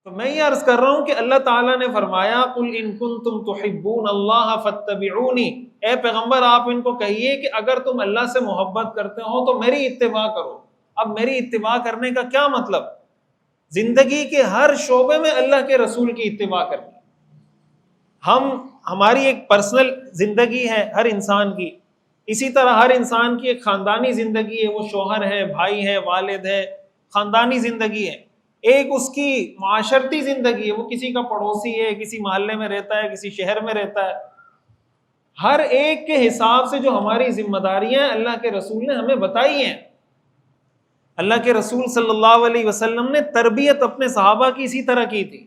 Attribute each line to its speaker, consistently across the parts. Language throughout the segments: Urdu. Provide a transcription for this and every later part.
Speaker 1: تو میں یہ عرض کر رہا ہوں کہ اللہ تعالیٰ نے فرمایا قُلْ إِن كُنتُمْ تُحِبُّونَ اللَّهَ فَاتَّبِعُونِي، اے پیغمبر آپ ان کو کہیے کہ اگر تم اللہ سے محبت کرتے ہو تو میری اتباع کرو۔ اب میری اتباع کرنے کا کیا مطلب؟ زندگی کے ہر شعبے میں اللہ کے رسول کی اتباع کرنی۔ ہماری ایک پرسنل زندگی ہے ہر انسان کی، اسی طرح ہر انسان کی ایک خاندانی زندگی ہے، وہ شوہر ہے، بھائی ہے، والد ہے، خاندانی زندگی ہے۔ ایک اس کی معاشرتی زندگی ہے، وہ کسی کا پڑوسی ہے، کسی محلے میں رہتا ہے، کسی شہر میں رہتا ہے۔ ہر ایک کے حساب سے جو ہماری ذمہ داریاں ہیں اللہ کے رسول نے ہمیں بتائی ہیں۔ اللہ کے رسول صلی اللہ علیہ وسلم نے تربیت اپنے صحابہ کی اسی طرح کی تھی،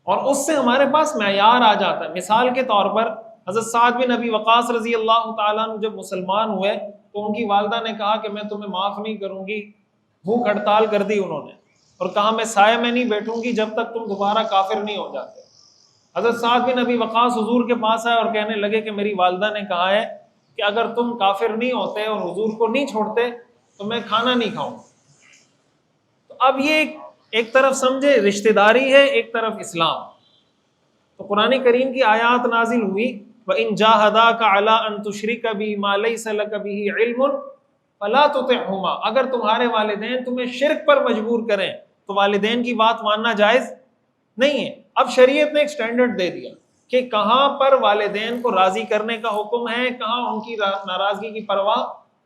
Speaker 1: اور اس سے ہمارے پاس معیار آ جاتا ہے۔ مثال کے طور پر حضرت سعد بن ابی وقاص رضی اللہ تعالیٰ عنہ جب مسلمان ہوئے تو ان کی والدہ نے کہا کہ میں تمہیں معاف نہیں کروں گی، بھوک ہڑتال کر دی انہوں نے، اور کہا میں سائے میں نہیں بیٹھوں گی جب تک تم دوبارہ کافر نہیں ہو جاتے۔ حضرت سعد بن ابی وقاص حضور کے پاس آئے اور کہنے لگے کہ میری والدہ نے کہا ہے کہ اگر تم کافر نہیں ہوتے اور حضور کو نہیں چھوڑتے تو میں کھانا نہیں کھاؤں۔ تو اب یہ ایک طرف سمجھے رشتہ داری ہے، ایک طرف اسلام۔ تو قرآن کریم کی آیات نازل ہوئی وَإِن جَاهَدَاكَ عَلَىٰ أَن تُشْرِكَ بِي مَا لَيْسَ لَكَ بِهِ عِلْمٌ فَلَا تُطِعْهُمَا، اگر تمہارے والدین تمہیں شرک پر مجبور کریں تو والدین کی بات ماننا جائز نہیں ہے۔ اب شریعت نے ایک سٹینڈرڈ دے دیا کہ کہاں پر والدین کو راضی کرنے کا حکم ہے، کہاں ان کی ناراضگی کی پرواہ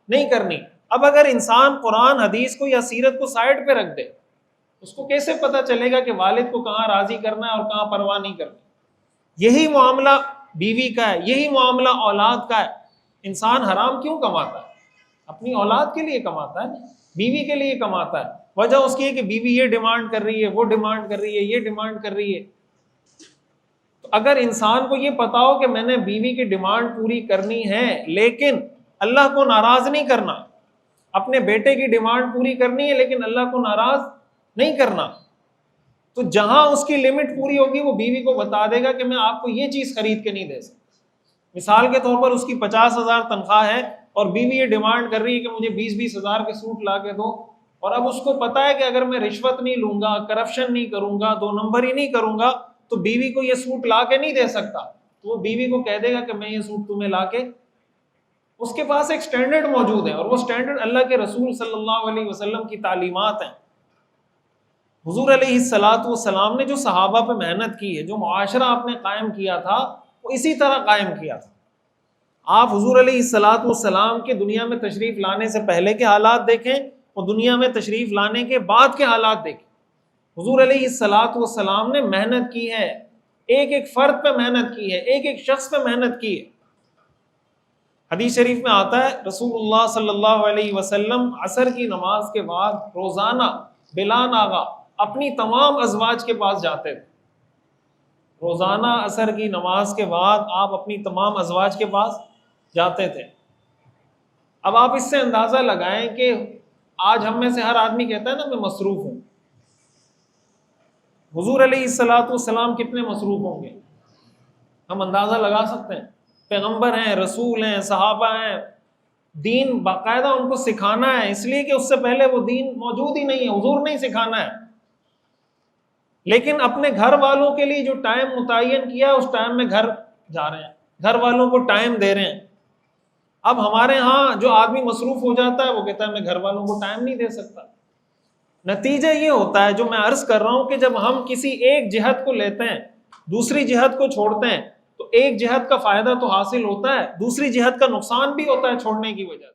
Speaker 1: نہیں کرنی۔ اب اگر انسان قرآن حدیث کو یا سیرت کو سائڈ پہ رکھ دے، اس کو کیسے پتہ چلے گا کہ والد کو کہاں راضی کرنا ہے اور کہاں پرواہ نہیں کرنی؟ یہی معاملہ بیوی کا ہے، یہی معاملہ اولاد کا ہے۔ انسان حرام کیوں کماتا ہے؟ اپنی اولاد کے لیے کماتا ہے، بیوی کے لیے کماتا ہے۔ وجہ اس کی ہے کہ بیوی یہ ڈیمانڈ کر رہی ہے، وہ ڈیمانڈ کر رہی ہے، یہ ڈیمانڈ کر رہی ہے۔ تو اگر انسان کو یہ پتا ہو کہ میں نے بیوی کی ڈیمانڈ پوری کرنی ہے لیکن اللہ کو ناراض نہیں کرنا، اپنے بیٹے کی ڈیمانڈ پوری کرنی ہے لیکن اللہ کو ناراض نہیں کرنا، تو جہاں اس کی لمٹ پوری ہوگی وہ بیوی کو بتا دے گا کہ میں آپ کو یہ چیز خرید کے نہیں دے سکتا۔ مثال کے طور پر اس کی 50,000 تنخواہ ہے اور بیوی یہ ڈیمانڈ کر رہی ہے کہ مجھے 20,000 کے سوٹ لا کے دو، اور اب اس کو پتا ہے کہ اگر میں رشوت نہیں لوں گا، کرپشن نہیں کروں گا، 2 نمبری نہیں کروں گا تو بیوی کو یہ سوٹ لا کے نہیں دے سکتا، تو وہ بیوی کو کہہ دے گا کہ میں یہ سوٹ تمہیں لا کے، اس کے پاس ایک سٹینڈرڈ موجود ہے، اور وہ سٹینڈرڈ اللہ کے رسول صلی اللہ علیہ وسلم کی تعلیمات ہیں۔ حضور علیہ السلام نے جو صحابہ پہ محنت کی ہے، جو معاشرہ آپ نے قائم کیا تھا وہ اسی طرح قائم کیا تھا۔ آپ حضور علیہ السلام کے دنیا میں تشریف لانے سے پہلے کے حالات دیکھیں اور دنیا میں تشریف لانے کے بعد کے حالات دیکھیں۔ حضور علیہ السلام نے محنت کی ہے، ایک ایک فرد پہ محنت کی ہے، ایک ایک شخص پہ محنت کی ہے۔ حدیث شریف میں آتا ہے رسول اللہ صلی اللہ علیہ وسلم عصر کی نماز کے بعد روزانہ بلا ناغہ اپنی تمام ازواج کے پاس جاتے تھے۔ روزانہ عصر کی نماز کے بعد آپ اپنی تمام ازواج کے پاس جاتے تھے۔ اب آپ اس سے اندازہ لگائیں کہ آج ہم میں سے ہر آدمی کہتا ہے نا میں مصروف ہوں، حضور علیہ السلام کتنے مصروف ہوں گے؟ ہم اندازہ لگا سکتے ہیں۔ پیغمبر ہیں، رسول ہیں، صحابہ ہیں، دین باقاعدہ ان کو سکھانا ہے، اس لیے کہ اس سے پہلے وہ دین موجود ہی نہیں ہے، حضور نے سکھانا ہے، لیکن اپنے گھر والوں کے لیے جو ٹائم متعین کیا اس ٹائم میں گھر جا رہے ہیں، گھر والوں کو ٹائم دے رہے ہیں۔ اب ہمارے ہاں جو آدمی مصروف ہو جاتا ہے وہ کہتا ہے میں گھر والوں کو ٹائم نہیں دے سکتا۔ نتیجہ یہ ہوتا ہے جو میں عرض کر رہا ہوں کہ جب ہم کسی ایک جہت کو لیتے ہیں دوسری جہت کو چھوڑتے ہیں تو ایک جہت کا فائدہ تو حاصل ہوتا ہے، دوسری جہت کا نقصان بھی ہوتا ہے چھوڑنے کی وجہ سے۔